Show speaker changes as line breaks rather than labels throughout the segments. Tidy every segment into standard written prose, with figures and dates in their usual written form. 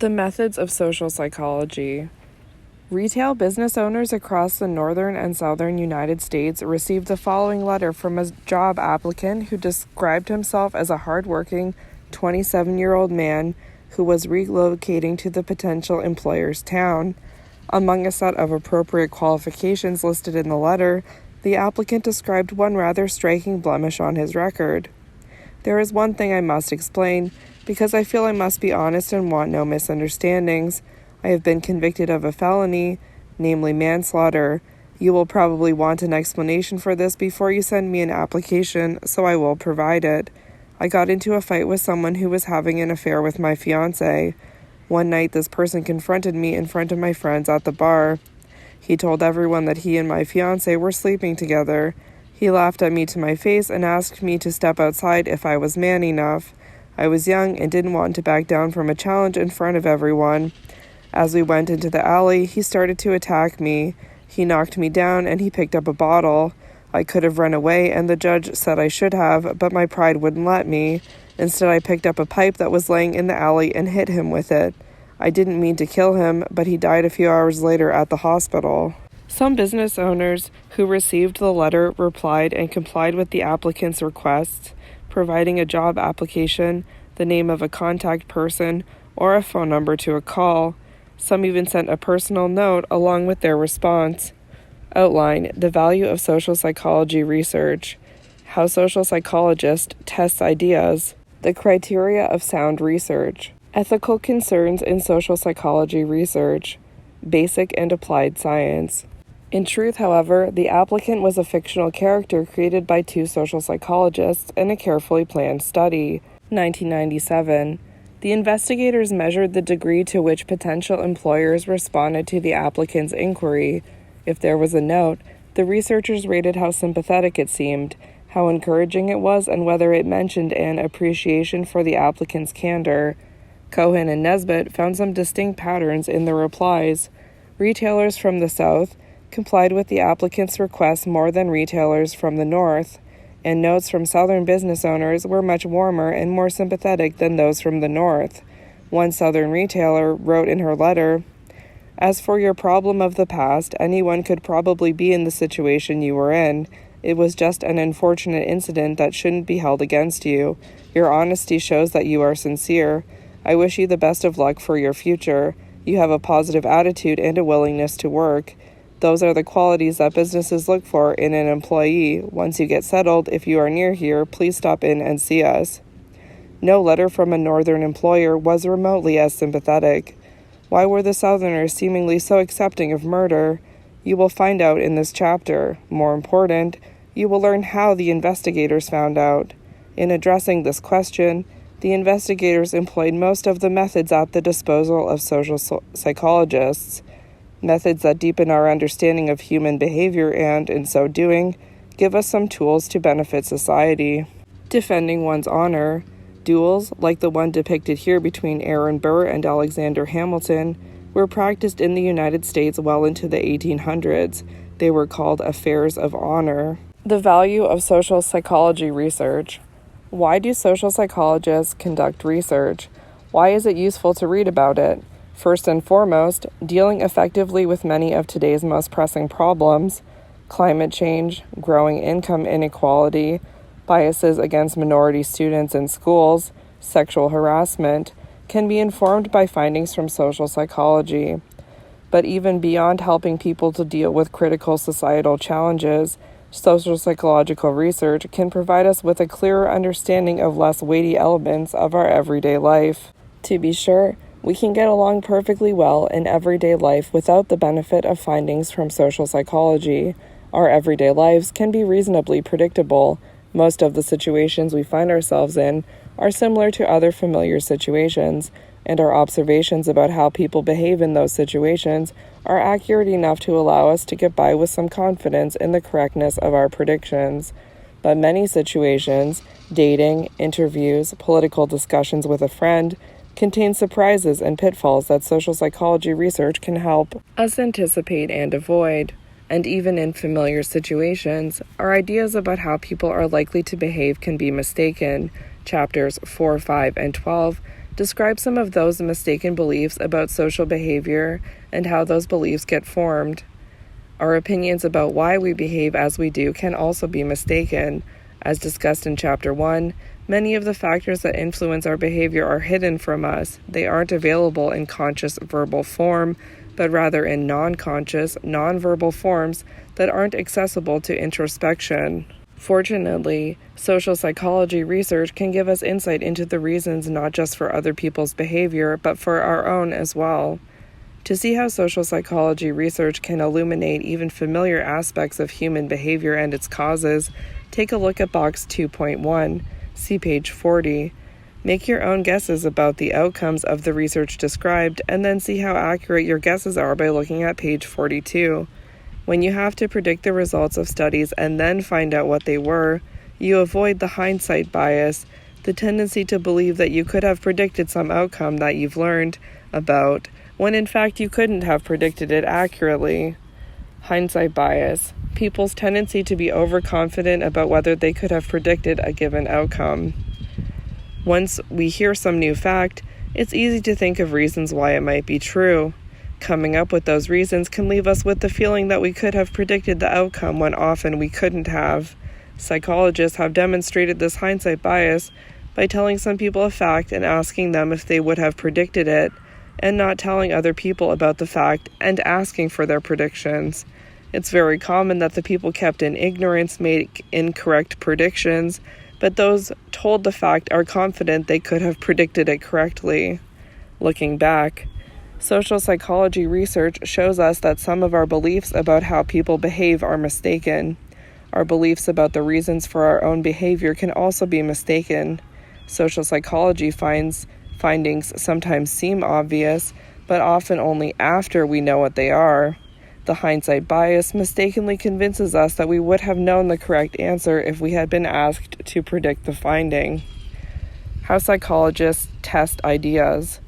The methods of social psychology. Retail business owners across the northern and southern United States received the following letter from a job applicant who described himself as a hardworking 27-year-old man who was relocating to the potential employer's town. Among a set of appropriate qualifications listed in the letter, the applicant described one rather striking blemish on his record. There is one thing I must explain, because I feel I must be honest and want no misunderstandings. I have been convicted of a felony, namely manslaughter. You will probably want an explanation for this before you send me an application, so I will provide it. I got into a fight with someone who was having an affair with my fiancé. One night, this person confronted me in front of my friends at the bar. He told everyone that he and my fiancé were sleeping together. He laughed at me to my face and asked me to step outside if I was man enough. I was young and didn't want to back down from a challenge in front of everyone. As we went into the alley, he started to attack me. He knocked me down and he picked up a bottle. I could have run away and the judge said I should have, but my pride wouldn't let me. Instead, I picked up a pipe that was laying in the alley and hit him with it. I didn't mean to kill him, but he died a few hours later at the hospital. Some business owners who received the letter replied and complied with the applicant's requests, providing a job application, the name of a contact person, or a phone number to a call. Some even sent a personal note along with their response. Outline: the value of social psychology research, how social psychologists test ideas, the criteria of sound research, ethical concerns in social psychology research, basic and applied science. In truth, however, the applicant was a fictional character created by two social psychologists in a carefully planned study. 1997. The investigators measured the degree to which potential employers responded to the applicant's inquiry. If there was a note, the researchers rated how sympathetic it seemed, how encouraging it was, and whether it mentioned an appreciation for the applicant's candor. Cohen and Nesbitt found some distinct patterns in the replies. Retailers from the South complied with the applicant's request more than retailers from the North, and notes from Southern business owners were much warmer and more sympathetic than those from the North. One Southern retailer wrote in her letter, "As for your problem of the past, anyone could probably be in the situation you were in. It was just an unfortunate incident that shouldn't be held against you. Your honesty shows that you are sincere. I wish you the best of luck for your future. You have a positive attitude and a willingness to work. Those are the qualities that businesses look for in an employee. Once you get settled, if you are near here, please stop in and see us." No letter from a northern employer was remotely as sympathetic. Why were the Southerners seemingly so accepting of murder? You will find out in this chapter. More important, you will learn how the investigators found out. In addressing this question, the investigators employed most of the methods at the disposal of social psychologists, methods that deepen our understanding of human behavior and, in so doing, give us some tools to benefit society. Defending one's honor. Duels, like the one depicted here between Aaron Burr and Alexander Hamilton, were practiced in the United States well into the 1800s. They were called affairs of honor. The value of social psychology research. Why do social psychologists conduct research? Why is it useful to read about it? First and foremost, dealing effectively with many of today's most pressing problems, climate change, growing income inequality, biases against minority students in schools, sexual harassment, can be informed by findings from social psychology. But even beyond helping people to deal with critical societal challenges, social psychological research can provide us with a clearer understanding of less weighty elements of our everyday life. To be sure, we can get along perfectly well in everyday life without the benefit of findings from social psychology. Our everyday lives can be reasonably predictable. Most of the situations we find ourselves in are similar to other familiar situations, and our observations about how people behave in those situations are accurate enough to allow us to get by with some confidence in the correctness of our predictions. But many situations, dating, interviews, political discussions with a friend, contain surprises and pitfalls that social psychology research can help us anticipate and avoid. And even in familiar situations, our ideas about how people are likely to behave can be mistaken. Chapters 4, 5, and 12 Describe some of those mistaken beliefs about social behavior and how those beliefs get formed. Our opinions about why we behave as we do can also be mistaken. As discussed in Chapter 1, many of the factors that influence our behavior are hidden from us. They aren't available in conscious verbal form, but rather in non-conscious, non-verbal forms that aren't accessible to introspection. Fortunately, social psychology research can give us insight into the reasons not just for other people's behavior, but for our own as well. To see how social psychology research can illuminate even familiar aspects of human behavior and its causes, take a look at Box 2.1, see page 40. Make your own guesses about the outcomes of the research described, and then see how accurate your guesses are by looking at page 42. When you have to predict the results of studies and then find out what they were, you avoid the hindsight bias, the tendency to believe that you could have predicted some outcome that you've learned about, when in fact you couldn't have predicted it accurately. Hindsight bias, people's tendency to be overconfident about whether they could have predicted a given outcome. Once we hear some new fact, it's easy to think of reasons why it might be true. Coming up with those reasons can leave us with the feeling that we could have predicted the outcome when often we couldn't have. Psychologists have demonstrated this hindsight bias by telling some people a fact and asking them if they would have predicted it, and not telling other people about the fact and asking for their predictions. It's very common that the people kept in ignorance make incorrect predictions, but those told the fact are confident they could have predicted it correctly. Looking back, social psychology research shows us that some of our beliefs about how people behave are mistaken. Our beliefs about the reasons for our own behavior can also be mistaken. Social psychology findings sometimes seem obvious, but often only after we know what they are. The hindsight bias mistakenly convinces us that we would have known the correct answer if we had been asked to predict the finding. How psychologists test ideas.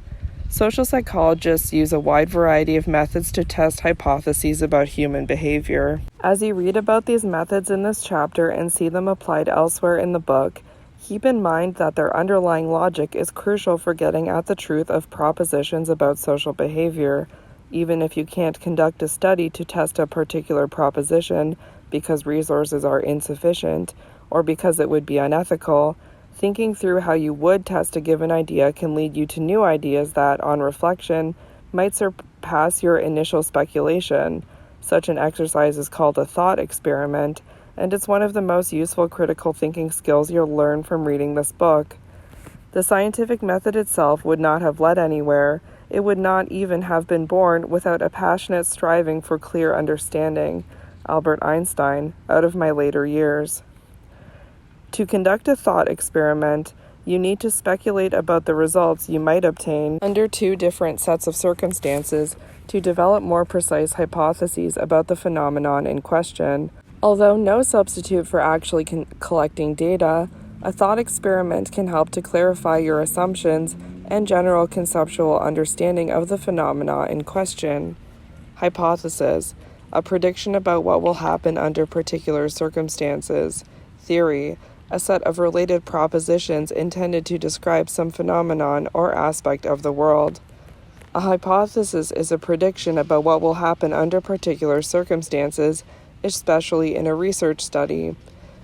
Social psychologists use a wide variety of methods to test hypotheses about human behavior. As you read about these methods in this chapter and see them applied elsewhere in the book, keep in mind that their underlying logic is crucial for getting at the truth of propositions about social behavior. Even if you can't conduct a study to test a particular proposition because resources are insufficient or because it would be unethical, thinking through how you would test a given idea can lead you to new ideas that, on reflection, might surpass your initial speculation. Such an exercise is called a thought experiment, and it's one of the most useful critical thinking skills you'll learn from reading this book. The scientific method itself would not have led anywhere. It would not even have been born without a passionate striving for clear understanding. Albert Einstein, out of my later years. To conduct a thought experiment, you need to speculate about the results you might obtain under two different sets of circumstances to develop more precise hypotheses about the phenomenon in question. Although no substitute for actually collecting data, a thought experiment can help to clarify your assumptions and general conceptual understanding of the phenomena in question. Hypothesis, a prediction about what will happen under particular circumstances. Theory, a set of related propositions intended to describe some phenomenon or aspect of the world. A hypothesis is a prediction about what will happen under particular circumstances, especially in a research study.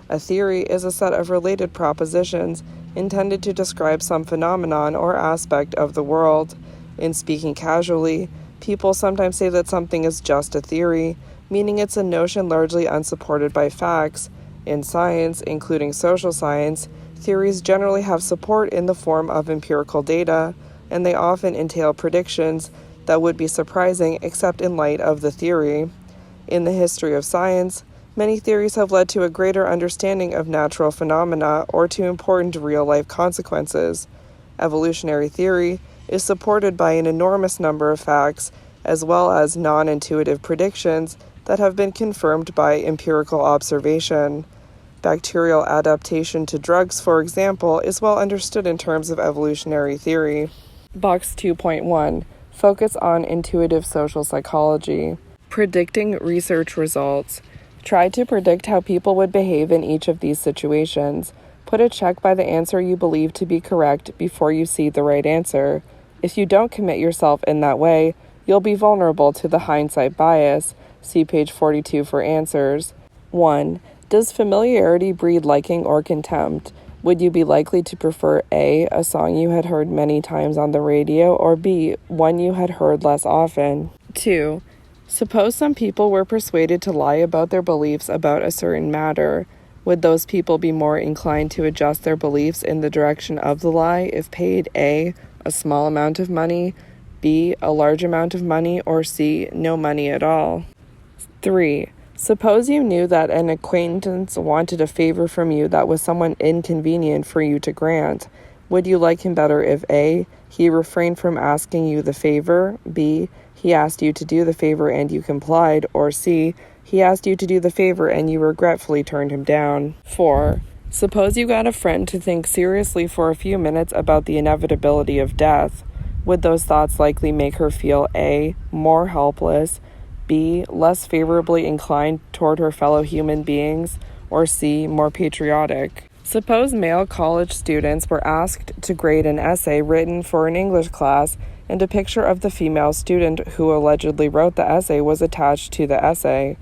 A theory is a set of related propositions intended to describe some phenomenon or aspect of the world. In speaking casually, people sometimes say that something is just a theory, meaning it's a notion largely unsupported by facts. In science, including social science, theories generally have support in the form of empirical data, and they often entail predictions that would be surprising except in light of the theory. In the history of science, many theories have led to a greater understanding of natural phenomena or to important real-life consequences. Evolutionary theory is supported by an enormous number of facts, as well as non-intuitive predictions that have been confirmed by empirical observation. Bacterial adaptation to drugs, for example, is well understood in terms of evolutionary theory. Box 2.1. Focus on intuitive social psychology. Predicting research results. Try to predict how people would behave in each of these situations. Put a check by the answer you believe to be correct before you see the right answer. If you don't commit yourself in that way, you'll be vulnerable to the hindsight bias. See page 42 for answers. 1. Does familiarity breed liking or contempt? Would you be likely to prefer A, a song you had heard many times on the radio, or B, one you had heard less often? 2. Suppose some people were persuaded to lie about their beliefs about a certain matter. Would those people be more inclined to adjust their beliefs in the direction of the lie if paid A, a small amount of money, B, a large amount of money, or C, no money at all? 3. Suppose you knew that an acquaintance wanted a favor from you that was somewhat inconvenient for you to grant. Would you like him better if A, he refrained from asking you the favor, B, he asked you to do the favor and you complied, or C, he asked you to do the favor and you regretfully turned him down? 4. Suppose you got a friend to think seriously for a few minutes about the inevitability of death. Would those thoughts likely make her feel A, more helpless, B, less favorably inclined toward her fellow human beings, or C, more patriotic? Suppose male college students were asked to grade an essay written for an English class, and a picture of the female student who allegedly wrote the essay was attached to the essay.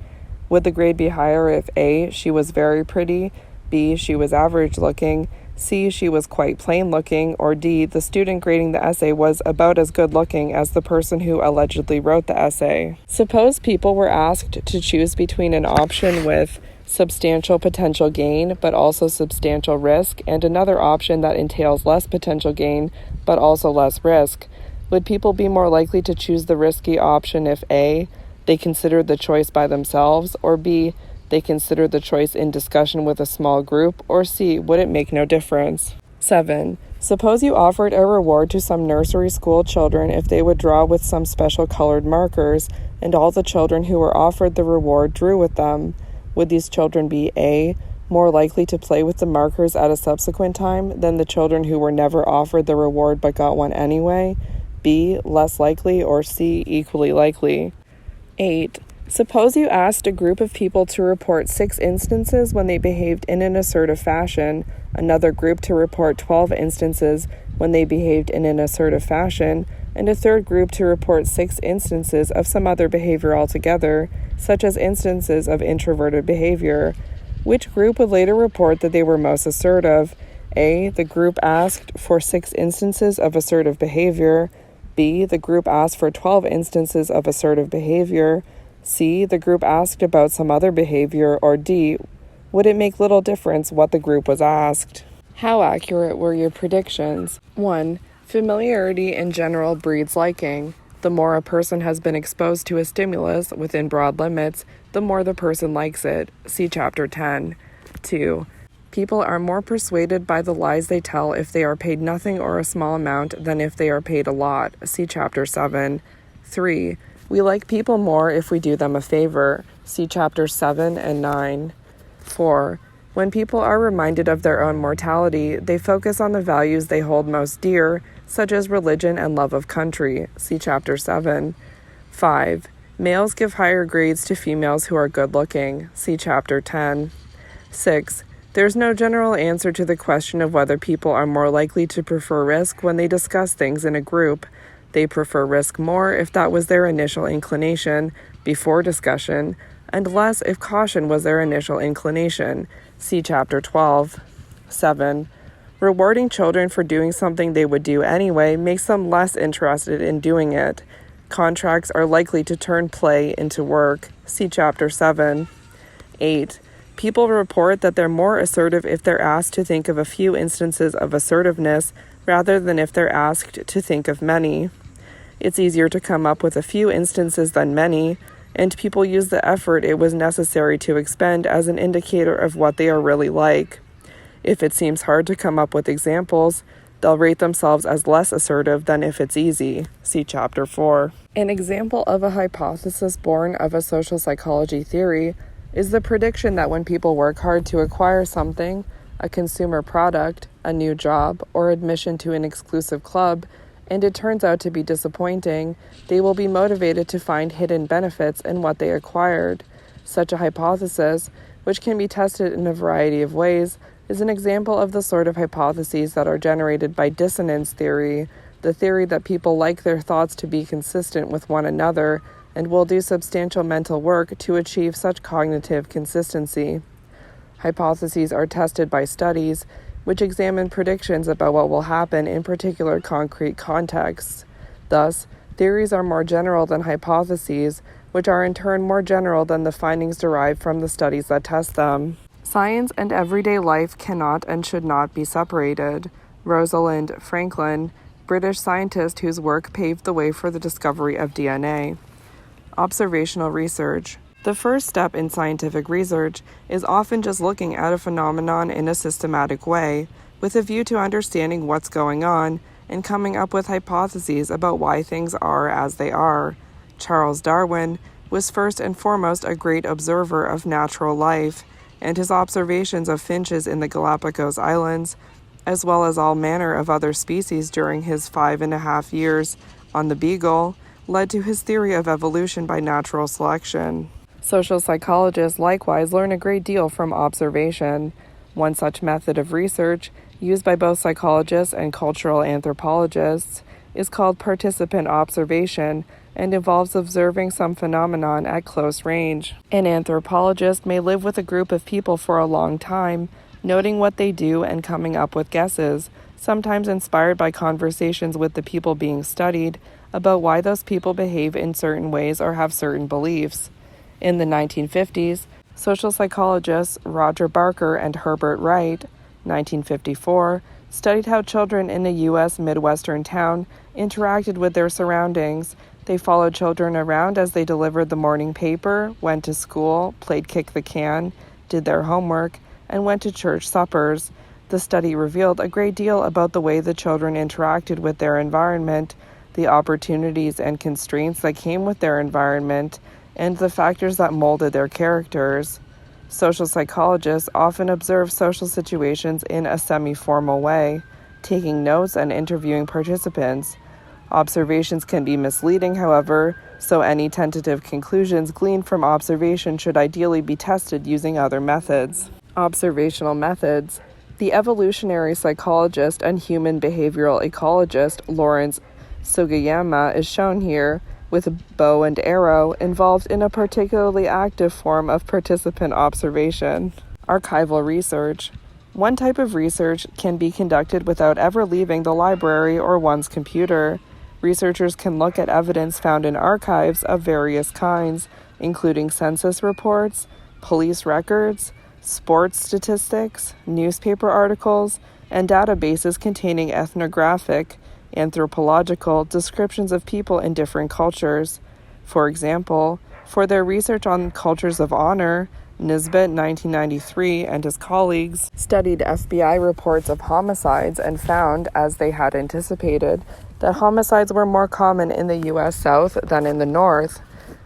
Would the grade be higher if A, she was very pretty, B, she was average looking, C, she was quite plain looking, or D, the student grading the essay was about as good looking as the person who allegedly wrote the essay? Suppose people were asked to choose between an option with substantial potential gain but also substantial risk and another option that entails less potential gain but also less risk. Would people be more likely to choose the risky option if A, they considered the choice by themselves, or B, they considered the choice in discussion with a small group, or C, would it make no difference? 7. Suppose you offered a reward to some nursery school children if they would draw with some special colored markers, and all the children who were offered the reward drew with them. Would these children be A, more likely to play with the markers at a subsequent time than the children who were never offered the reward but got one anyway, B, less likely, or C, equally likely? 8. Suppose you asked a group of people to report 6 instances when they behaved in an assertive fashion, another group to report 12 instances when they behaved in an assertive fashion, and a third group to report 6 instances of some other behavior altogether, such as instances of introverted behavior. Which group would later report that they were most assertive? A, the group asked for 6 instances of assertive behavior, B, the group asked for 12 instances of assertive behavior, C, the group asked about some other behavior, or D, would it make little difference what the group was asked? How accurate were your predictions? 1. Familiarity in general breeds liking. The more a person has been exposed to a stimulus within broad limits, the more the person likes it. See Chapter 10. 2. People are more persuaded by the lies they tell if they are paid nothing or a small amount than if they are paid a lot. See Chapter 7. 3. We like people more if we do them a favor. See Chapters 7 and 9. 4. When people are reminded of their own mortality, they focus on the values they hold most dear, such as religion and love of country. See Chapter 7. 5. Males give higher grades to females who are good-looking. See Chapter 10. 6. There's no general answer to the question of whether people are more likely to prefer risk when they discuss things in a group. They prefer risk more if that was their initial inclination before discussion, and less if caution was their initial inclination. See Chapter 12. 7. Rewarding children for doing something they would do anyway makes them less interested in doing it. Contracts are likely to turn play into work. See Chapter 7. 8. People report that they're more assertive if they're asked to think of a few instances of assertiveness rather than if they're asked to think of many. It's easier to come up with a few instances than many, and people use the effort it was necessary to expend as an indicator of what they are really like. If it seems hard to come up with examples, they'll rate themselves as less assertive than if it's easy. See Chapter 4. An example of a hypothesis born of a social psychology theory is the prediction that when people work hard to acquire something, a consumer product, a new job, or admission to an exclusive club, and it turns out to be disappointing, they will be motivated to find hidden benefits in what they acquired. Such a hypothesis, which can be tested in a variety of ways, is an example of the sort of hypotheses that are generated by dissonance theory, the theory that people like their thoughts to be consistent with one another and will do substantial mental work to achieve such cognitive consistency. Hypotheses are tested by studies, which examine predictions about what will happen in particular concrete contexts. Thus, theories are more general than hypotheses, which are in turn more general than the findings derived from the studies that test them. Science and everyday life cannot and should not be separated. Rosalind Franklin, British scientist whose work paved the way for the discovery of DNA. Observational research. The first step in scientific research is often just looking at a phenomenon in a systematic way, with a view to understanding what's going on and coming up with hypotheses about why things are as they are. Charles Darwin was first and foremost a great observer of natural life, and his observations of finches in the Galapagos Islands, as well as all manner of other species during his 5.5 years on the Beagle, led to his theory of evolution by natural selection. Social psychologists likewise learn a great deal from observation. One such method of research, used by both psychologists and cultural anthropologists, is called participant observation and involves observing some phenomenon at close range. An anthropologist may live with a group of people for a long time, noting what they do and coming up with guesses, sometimes inspired by conversations with the people being studied about why those people behave in certain ways or have certain beliefs. In the 1950s, social psychologists Roger Barker and Herbert Wright, 1954, studied how children in a U.S. Midwestern town interacted with their surroundings. They followed children around as they delivered the morning paper, went to school, played kick the can, did their homework, and went to church suppers. The study revealed a great deal about the way the children interacted with their environment, the opportunities and constraints that came with their environment, and the factors that molded their characters. Social psychologists often observe social situations in a semi-formal way, taking notes and interviewing participants. Observations can be misleading, however, so any tentative conclusions gleaned from observation should ideally be tested using other methods. Observational methods. The evolutionary psychologist and human behavioral ecologist Lawrence Sugiyama is shown here, with a bow and arrow, involved in a particularly active form of participant observation. Archival research. One type of research can be conducted without ever leaving the library or one's computer. Researchers can look at evidence found in archives of various kinds, including census reports, police records, sports statistics, newspaper articles, and databases containing ethnographic, anthropological descriptions of people in different cultures. For example, for their research on cultures of honor, Nisbet, 1993, and his colleagues studied FBI reports of homicides and found, as they had anticipated, that homicides were more common in the U.S. South than in the North.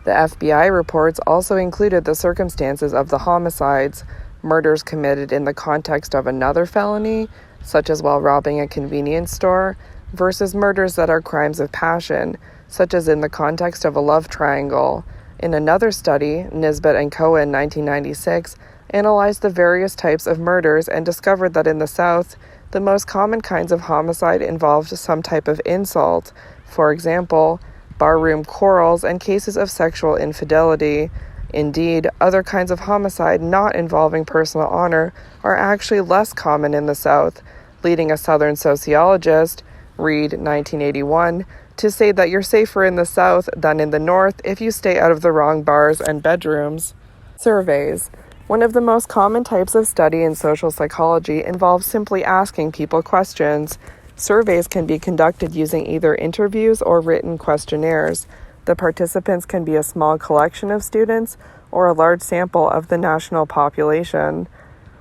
The FBI reports also included the circumstances of the homicides, murders committed in the context of another felony, such as while robbing a convenience store, versus murders that are crimes of passion, such as in the context of a love triangle. In another study, Nisbet and Cohen, 1996, analyzed the various types of murders and discovered that in the South, the most common kinds of homicide involved some type of insult, for example, barroom quarrels and cases of sexual infidelity. Indeed, other kinds of homicide not involving personal honor are actually less common in the South, leading a Southern sociologist, Reed, 1981, to say that you're safer in the South than in the North if you stay out of the wrong bars and bedrooms. Surveys. One of the most common types of study in social psychology involves simply asking people questions. Surveys can be conducted using either interviews or written questionnaires. The participants can be a small collection of students or a large sample of the national population.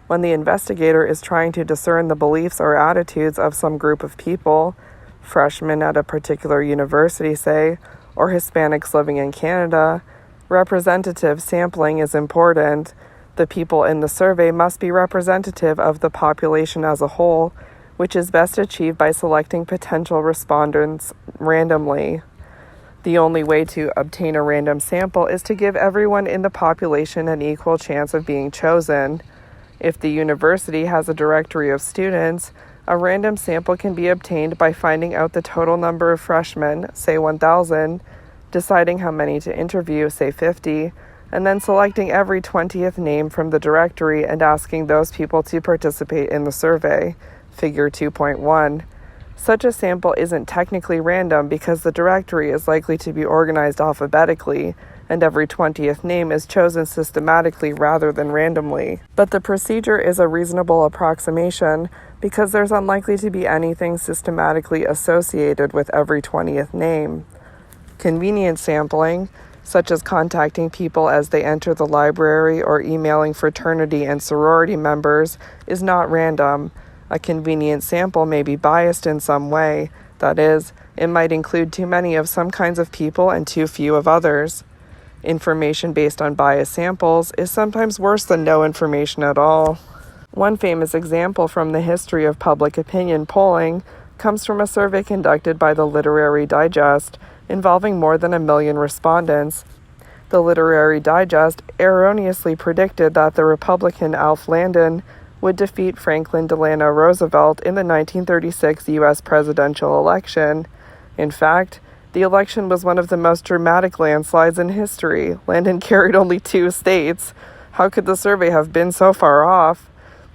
When the investigator is trying to discern the beliefs or attitudes of some group of people, freshmen at a particular university, say, or Hispanics living in Canada, representative sampling is important. The people in the survey must be representative of the population as a whole, which is best achieved by selecting potential respondents randomly. The only way to obtain a random sample is to give everyone in the population an equal chance of being chosen. If the university has a directory of students, a random sample can be obtained by finding out the total number of freshmen, say 1,000, deciding how many to interview, say 50, and then selecting every 20th name from the directory and asking those people to participate in the survey, figure 2.1. Such a sample isn't technically random because the directory is likely to be organized alphabetically, and every 20th name is chosen systematically rather than randomly. But the procedure is a reasonable approximation because there's unlikely to be anything systematically associated with every 20th name. Convenience sampling, such as contacting people as they enter the library or emailing fraternity and sorority members, is not random. A convenient sample may be biased in some way. That is, it might include too many of some kinds of people and too few of others. Information based on biased samples is sometimes worse than no information at all. One famous example from the history of public opinion polling comes from a survey conducted by the Literary Digest, involving more than 1 million respondents. The Literary Digest erroneously predicted that the Republican Alf Landon would defeat Franklin Delano Roosevelt in the 1936 U.S. presidential election. In fact, the election was one of the most dramatic landslides in history. Landon carried only 2 states. How could the survey have been so far off?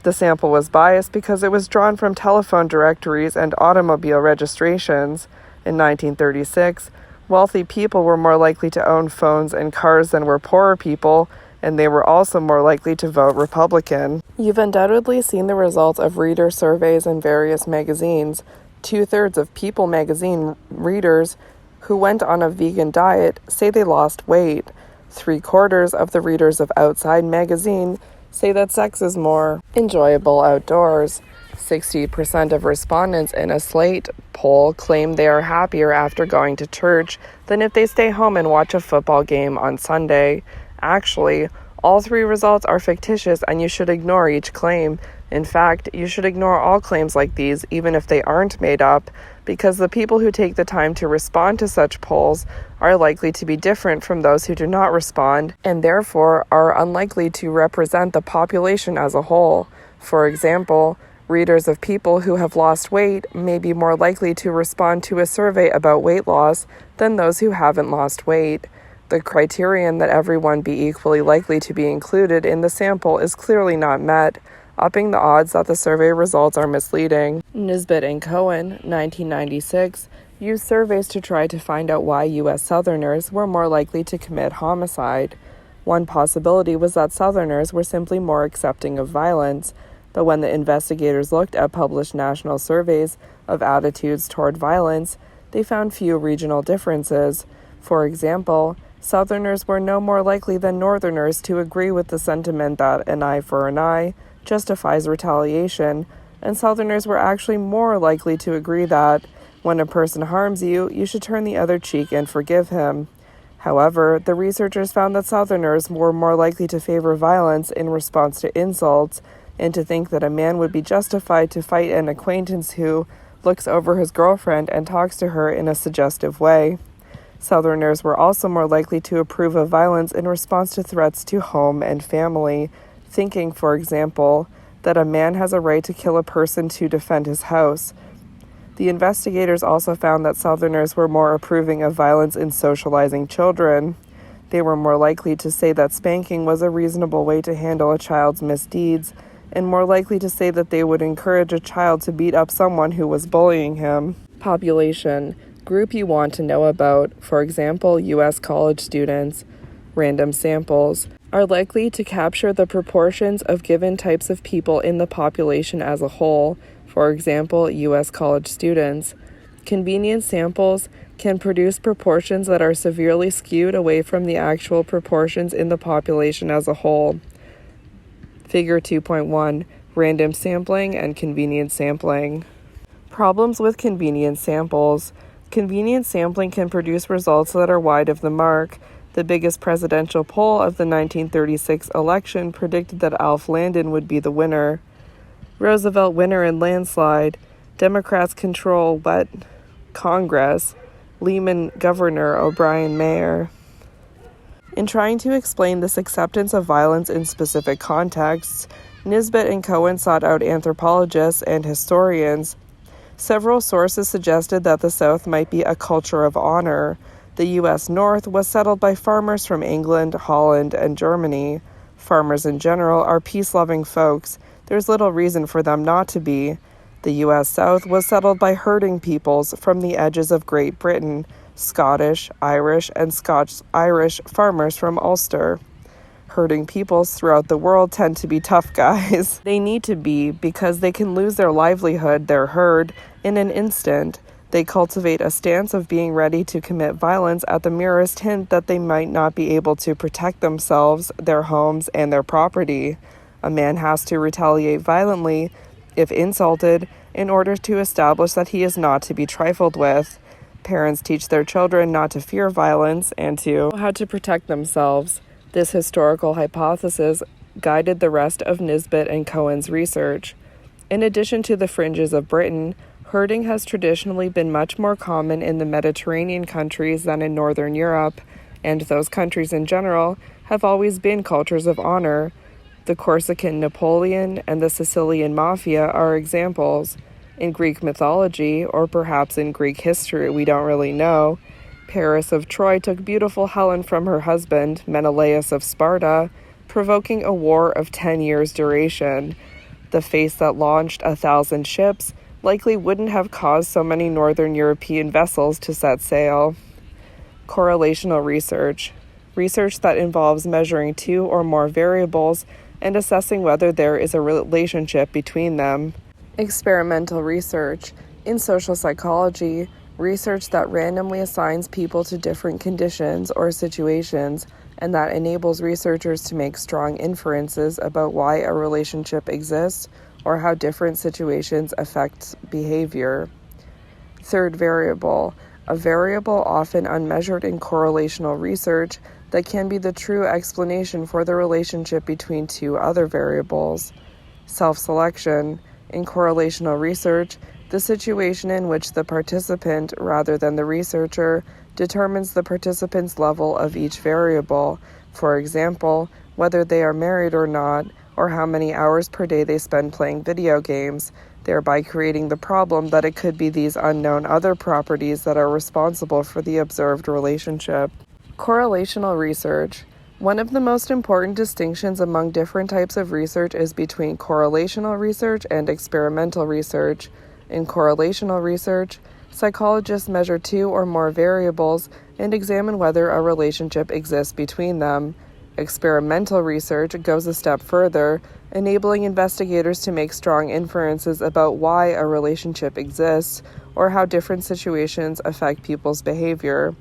The sample was biased because it was drawn from telephone directories and automobile registrations. In 1936, wealthy people were more likely to own phones and cars than were poorer people, and they were also more likely to vote Republican. You've undoubtedly seen the results of reader surveys in various magazines. 2/3 of People magazine readers who went on a vegan diet say they lost weight. 3/4 of the readers of Outside magazine say that sex is more enjoyable outdoors. 60% of respondents in a Slate poll claim they are happier after going to church than if they stay home and watch a football game on Sunday. Actually, all 3 results are fictitious and you should ignore each claim. In fact, you should ignore all claims like these, even if they aren't made up, because the people who take the time to respond to such polls are likely to be different from those who do not respond, and therefore are unlikely to represent the population as a whole. For example, readers of people who have lost weight may be more likely to respond to a survey about weight loss than those who haven't lost weight. The criterion that everyone be equally likely to be included in the sample is clearly not met, upping the odds that the survey results are misleading. Nisbet and Cohen, 1996, used surveys to try to find out why U.S. Southerners were more likely to commit homicide. One possibility was that Southerners were simply more accepting of violence, but when the investigators looked at published national surveys of attitudes toward violence, they found few regional differences. For example, Southerners were no more likely than Northerners to agree with the sentiment that an eye for an eye justifies retaliation, and Southerners were actually more likely to agree that, when a person harms you, you should turn the other cheek and forgive him. However, the researchers found that Southerners were more likely to favor violence in response to insults, and to think that a man would be justified to fight an acquaintance who looks over his girlfriend and talks to her in a suggestive way. Southerners were also more likely to approve of violence in response to threats to home and family, thinking, for example, that a man has a right to kill a person to defend his house. The investigators also found that Southerners were more approving of violence in socializing children. They were more likely to say that spanking was a reasonable way to handle a child's misdeeds, and more likely to say that they would encourage a child to beat up someone who was bullying him. Population. Group you want to know about, for example, U.S. college students. Random samples are likely to capture the proportions of given types of people in the population as a whole, for example, U.S. college students. Convenience samples can produce proportions that are severely skewed away from the actual proportions in the population as a whole. Figure 2.1, Random sampling and convenience sampling. Problems with convenience samples. Convenience sampling can produce results that are wide of the mark. The biggest presidential poll of the 1936 election predicted that Alf Landon would be the winner. Roosevelt winner in landslide. Democrats control wet Congress. Lehman governor, O'Brien mayor. In trying to explain this acceptance of violence in specific contexts, Nisbet and Cohen sought out anthropologists and historians. Several sources suggested that the South might be a culture of honor. The U.S. North was settled by farmers from England, Holland, and Germany. Farmers in general are peace-loving folks. There's little reason for them not to be. The U.S. South was settled by herding peoples from the edges of Great Britain, Scottish, Irish, and Scotch-Irish farmers from Ulster. Herding peoples throughout the world tend to be tough guys. They need to be because they can lose their livelihood, their herd, in an instant. They cultivate a stance of being ready to commit violence at the merest hint that they might not be able to protect themselves, their homes, and their property. A man has to retaliate violently, if insulted, in order to establish that he is not to be trifled with. Parents teach their children not to fear violence and to know how to protect themselves. This historical hypothesis guided the rest of Nisbet and Cohen's research. In addition to the fringes of Britain, herding has traditionally been much more common in the Mediterranean countries than in Northern Europe, and those countries in general have always been cultures of honor. The Corsican Napoleon and the Sicilian Mafia are examples. In Greek mythology, or perhaps in Greek history, we don't really know, Paris of Troy took beautiful Helen from her husband, Menelaus of Sparta, provoking a war of 10 years' duration. The face that launched 1,000 ships likely wouldn't have caused so many Northern European vessels to set sail. Correlational research. Research that involves measuring two or more variables and assessing whether there is a relationship between them. Experimental research. In social psychology, research that randomly assigns people to different conditions or situations and that enables researchers to make strong inferences about why a relationship exists or how different situations affect behavior. Third variable, a variable often unmeasured in correlational research that can be the true explanation for the relationship between two other variables. Self-selection. In correlational research, the situation in which the participant, rather than the researcher, determines the participant's level of each variable, for example, whether they are married or not, or how many hours per day they spend playing video games, thereby creating the problem that it could be these unknown other properties that are responsible for the observed relationship. Correlational research. One of the most important distinctions among different types of research is between correlational research and experimental research. In correlational research, psychologists measure two or more variables and examine whether a relationship exists between them. Experimental research goes a step further, enabling investigators to make strong inferences about why a relationship exists or how different situations affect people's behavior.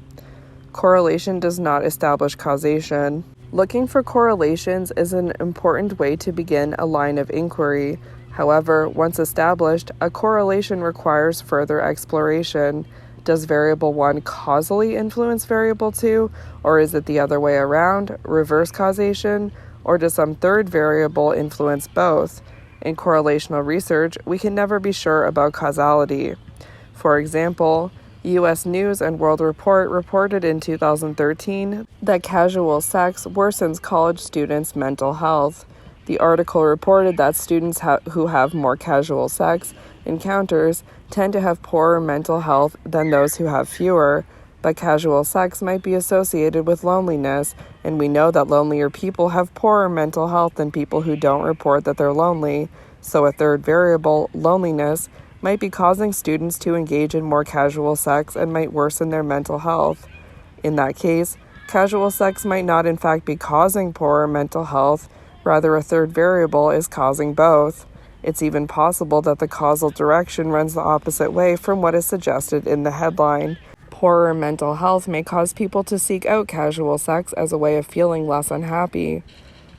Correlation does not establish causation. Looking for correlations is an important way to begin a line of inquiry. However, once established, a correlation requires further exploration. Does variable 1 causally influence variable 2, or is it the other way around, reverse causation, or does some third variable influence both? In correlational research, we can never be sure about causality. For example, U.S. News and World Report reported in 2013 that casual sex worsens college students' mental health. The article reported that students who have more casual sex encounters tend to have poorer mental health than those who have fewer, but casual sex might be associated with loneliness, and we know that lonelier people have poorer mental health than people who don't report that they're lonely. So a third variable, loneliness, might be causing students to engage in more casual sex and might worsen their mental health. In that case, casual sex might not in fact be causing poorer mental health, rather a third variable is causing both. It's even possible that the causal direction runs the opposite way from what is suggested in the headline. Poorer mental health may cause people to seek out casual sex as a way of feeling less unhappy.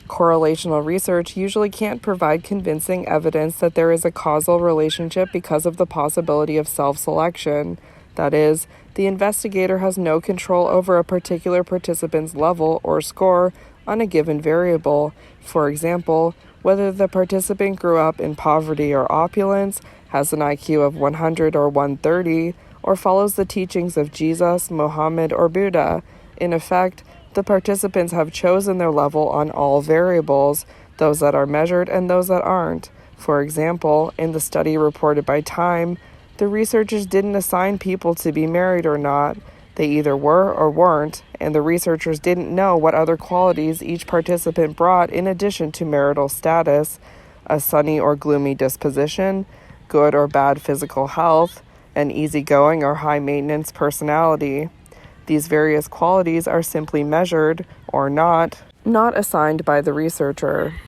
Correlational research usually can't provide convincing evidence that there is a causal relationship because of the possibility of self-selection. That is, the investigator has no control over a particular participant's level or score on a given variable. For example, whether the participant grew up in poverty or opulence, has an IQ of 100 or 130, or follows the teachings of Jesus, Muhammad, or Buddha. In effect, the participants have chosen their level on all variables. The those that are measured and those that aren't. For example, in the study reported by Time, the researchers didn't assign people to be married or not. They either were or weren't, and the researchers didn't know what other qualities each participant brought in addition to marital status: a sunny or gloomy disposition, good or bad physical health, an easygoing or high-maintenance personality. These various qualities are simply measured, or not assigned by the researcher.